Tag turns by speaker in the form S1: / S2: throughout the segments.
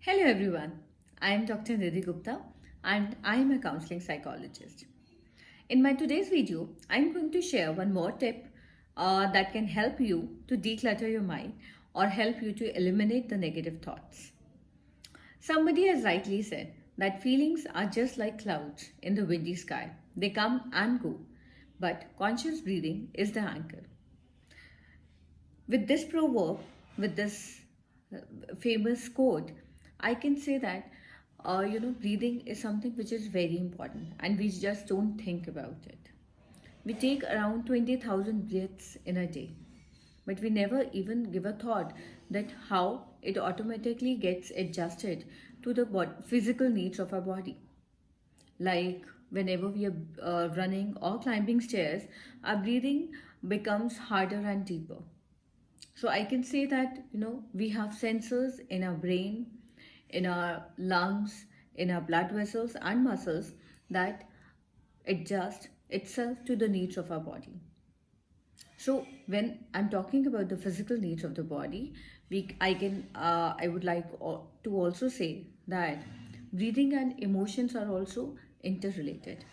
S1: Hello everyone, I am Dr. Nidhi Gupta and I am a counseling psychologist. In my today's video, I am going to share one more tip that can help you to declutter your mind or help you to eliminate the negative thoughts. Somebody has rightly said that feelings are just like clouds in the windy sky. They come and go, but conscious breathing is the anchor. With this proverb, with this famous quote, I can say that breathing is something which is very important, and we just don't think about it. We take around 20,000 breaths in a day, but we never even give a thought that how it automatically gets adjusted to the physical needs of our body. Like whenever we are running or climbing stairs, our breathing becomes harder and deeper. So I can say that we have sensors in our brain, in our lungs, in our blood vessels and muscles that adjust itself to the needs of our body. So when I'm talking about the physical needs of the body, I would like to also say that breathing and emotions are also interrelated.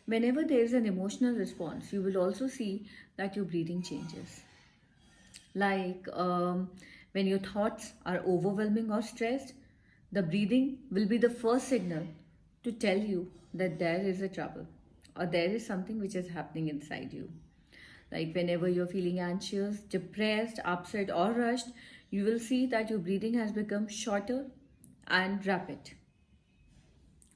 S1: Whenever there is an emotional response, you will also see that your breathing changes. Like when your thoughts are overwhelming or stressed, the breathing will be the first signal to tell you that there is a trouble or there is something which is happening inside you. Like whenever you're feeling anxious, depressed, upset, or rushed, you will see that your breathing has become shorter and rapid.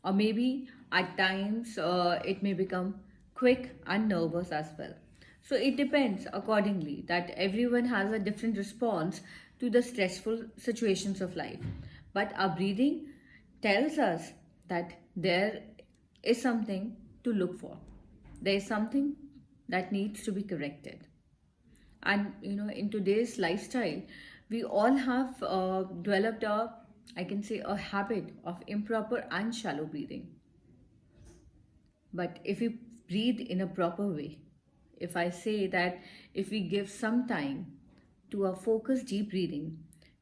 S1: Or maybe at times it may become quick and nervous as well. So it depends accordingly that everyone has a different response to the stressful situations of life. But our breathing tells us that there is something to look for. There is something that needs to be corrected. And in today's lifestyle, we all have developed I can say, a habit of improper and shallow breathing. But if we breathe in a proper way, if I say that if we give some time to a focused deep breathing,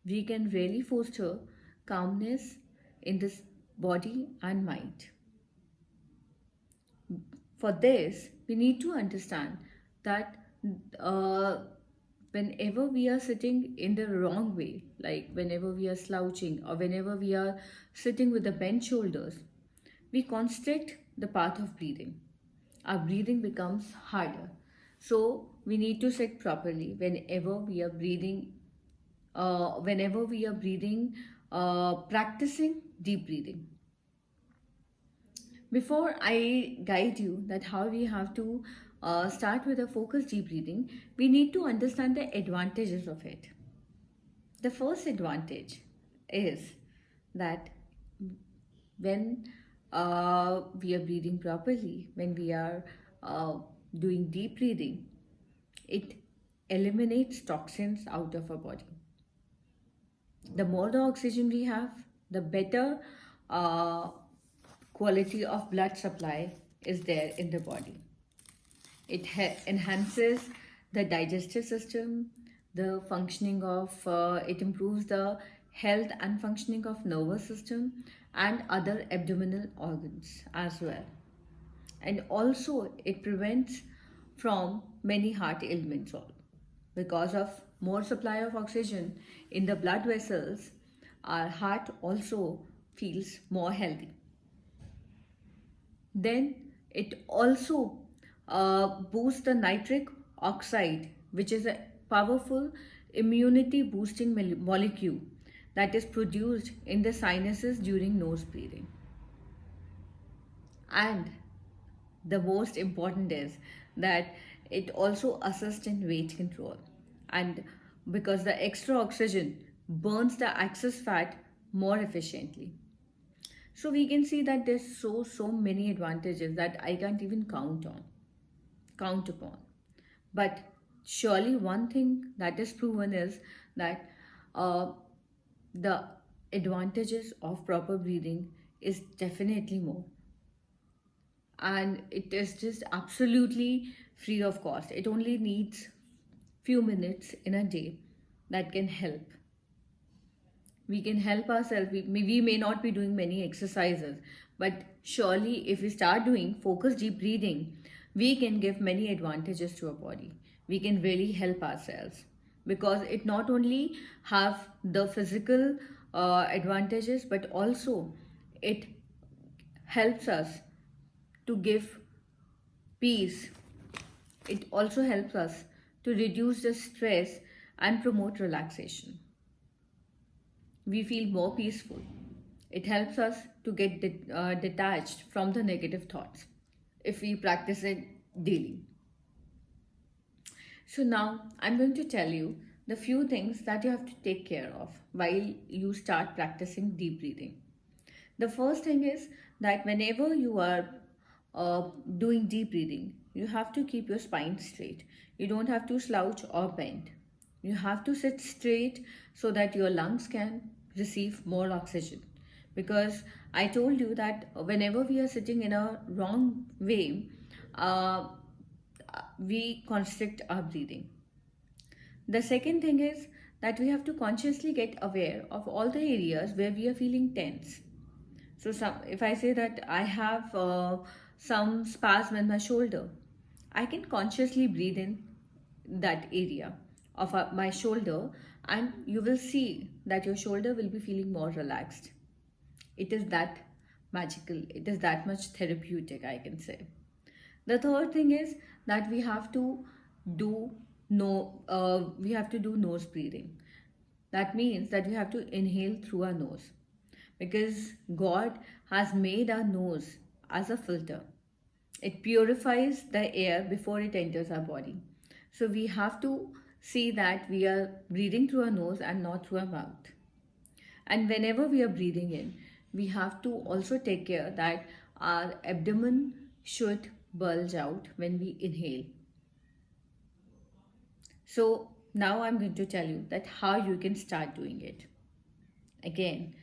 S1: we can really foster calmness in this body and mind. For this, we need to understand that uh, whenever we are sitting in the wrong way, like whenever we are slouching or whenever we are sitting with the bent shoulders, we constrict the path of breathing. Our breathing becomes harder. So we need to sit properly whenever we are breathing. Practicing deep breathing. Before I guide you that how we have to start with a focused deep breathing, we need to understand the advantages of it. The first advantage is that when we are breathing properly, when we are doing deep breathing, it eliminates toxins out of our body. The more the oxygen we have, the better uh, quality of blood supply is there in the body. It enhances the digestive system, the functioning of, it improves the health and functioning of nervous system and other abdominal organs as well. And also it prevents from many heart ailments all. Because of more supply of oxygen in the blood vessels, our heart also feels more healthy. Then it also boosts the nitric oxide, which is a powerful immunity boosting molecule that is produced in the sinuses during nose breathing. And the most important is that it also assists in weight control, and because the extra oxygen burns the excess fat more efficiently. So we can see that there's so many advantages that I can't even count upon. But surely one thing that is proven is that uh, the advantages of proper breathing is definitely more, and it is just absolutely free of cost. It only needs few minutes in a day that can help. We can help ourselves. We may not be doing many exercises, but surely if we start doing focused deep breathing, we can give many advantages to our body. We can really help ourselves, because it not only have the physical advantages, but also it helps us to give peace. It also helps us to reduce the stress and promote relaxation. We feel more peaceful. It helps us to get detached from the negative thoughts if we practice it daily. So, now I'm going to tell you the few things that you have to take care of while you start practicing deep breathing. The first thing is that whenever you are doing deep breathing, you have to keep your spine straight. You don't have to slouch or bend. You have to sit straight so that your lungs can receive more oxygen. Because I told you that whenever we are sitting in a wrong way, uh, we constrict our breathing. The second thing is that we have to consciously get aware of all the areas where we are feeling tense. So, if I say that I have some spasm in my shoulder, I can consciously breathe in that area of my shoulder, and you will see that your shoulder will be feeling more relaxed. It is that magical, it is that much therapeutic, I can say. The third thing is that do we have to do nose breathing. That means that we have to inhale through our nose, because God has made our nose as a filter. It purifies the air before it enters our body. So we have to see that we are breathing through our nose and not through our mouth. And whenever we are breathing in, we have to also take care that our abdomen should bulge out when we inhale. So now I'm going to tell you that how you can start doing it. Again,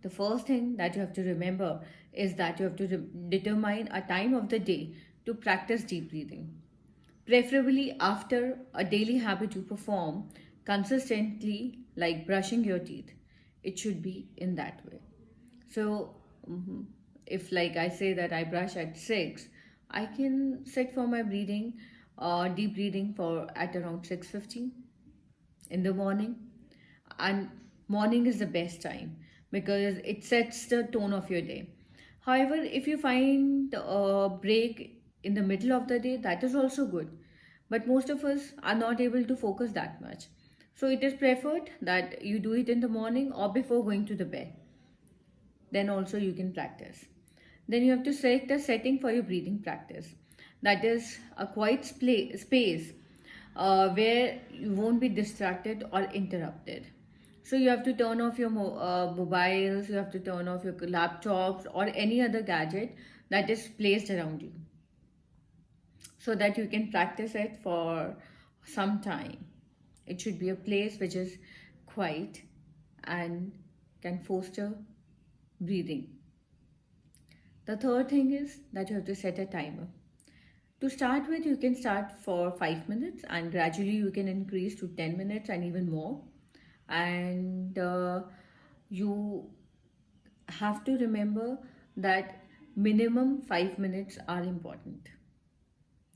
S1: the first thing that you have to remember is that you have to determine a time of the day to practice deep breathing. Preferably after a daily habit you perform consistently, like brushing your teeth. It should be in that way. So, if like I say that I brush at 6, I can sit for my breathing, deep breathing for at around 6:15 in the morning. And morning is the best time because it sets the tone of your day. However, if you find a break in the middle of the day, that is also good. But most of us are not able to focus that much. So it is preferred that you do it in the morning or before going to the bed. Then also you can practice. Then you have to select a setting for your breathing practice. That is a quiet space where you won't be distracted or interrupted. So you have to turn off your mobiles, you have to turn off your laptops or any other gadget that is placed around you, so that you can practice it for some time. It should be a place which is quiet and can foster breathing. The third thing is that you have to set a timer. To start with, you can start for 5 minutes and gradually you can increase to 10 minutes and even more. And you have to remember that minimum 5 minutes are important.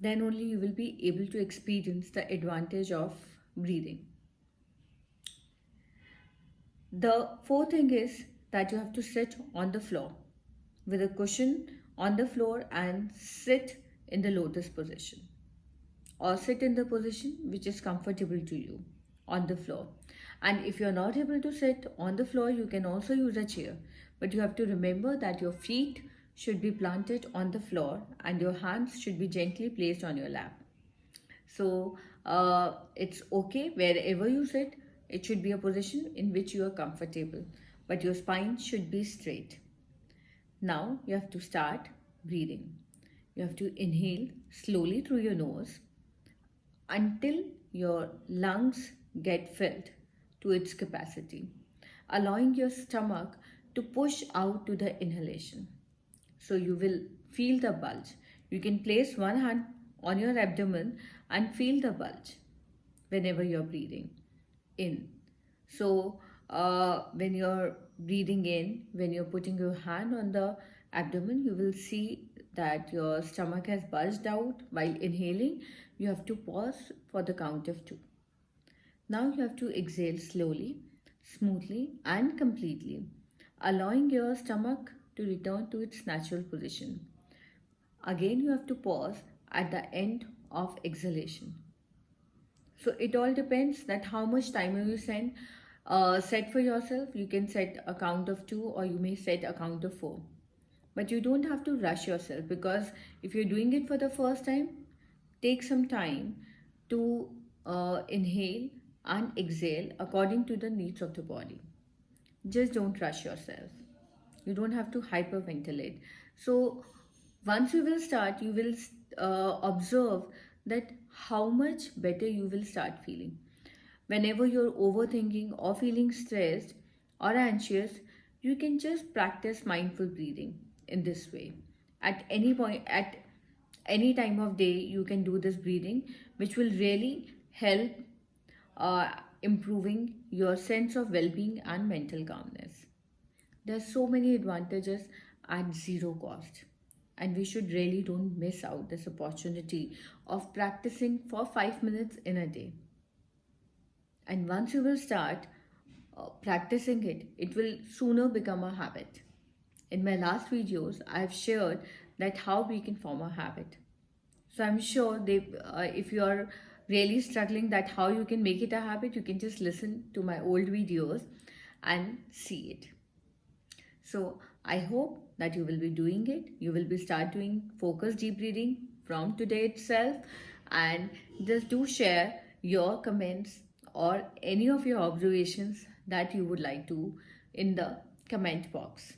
S1: Then only you will be able to experience the advantage of breathing. The fourth thing is that you have to sit on the floor with a cushion on the floor and sit in the lotus position, or sit in the position which is comfortable to you on the floor. And if you're not able to sit on the floor, you can also use a chair, but you have to remember that your feet should be planted on the floor and your hands should be gently placed on your lap. So it's okay wherever you sit, it should be a position in which you are comfortable, but your spine should be straight. Now you have to start breathing. You have to inhale slowly through your nose until your lungs get filled to its capacity, allowing your stomach to push out to the inhalation. So you will feel the bulge. You can place one hand on your abdomen and feel the bulge whenever you're breathing in. So when you're breathing in, when you're putting your hand on the abdomen, you will see that your stomach has bulged out. While inhaling, you have to pause for the count of 2. Now you have to exhale slowly, smoothly, and completely, allowing your stomach to return to its natural position. Again, you have to pause at the end of exhalation. So it all depends that how much timer you set for yourself. You can set a count of 2 or you may set a count of 4. But you don't have to rush yourself, because if you're doing it for the first time, take some time to inhale and exhale according to the needs of the body. Just don't rush yourself. You don't have to hyperventilate. So once you will start, you will observe that how much better you will start feeling. Whenever you're overthinking or feeling stressed or anxious, you can just practice mindful breathing in this way. At any point, at any time of day, you can do this breathing, which will really help improving your sense of well-being and mental calmness. There's so many advantages at zero cost, and we should really don't miss out this opportunity of practicing for 5 minutes in a day. And once you will start practicing it, it will sooner become a habit. In my last videos, I have shared that how we can form a habit. So I'm sure if you are really struggling that how you can make it a habit, you can just listen to my old videos and see it. So I hope that you will be doing it. You will be start doing focused deep breathing from today itself, and just do share your comments or any of your observations that you would like to in the comment box.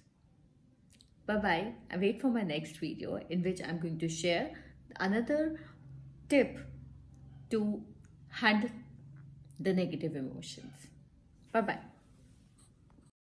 S1: Bye bye. I wait for my next video in which I'm going to share another tip to handle the negative emotions. Bye bye.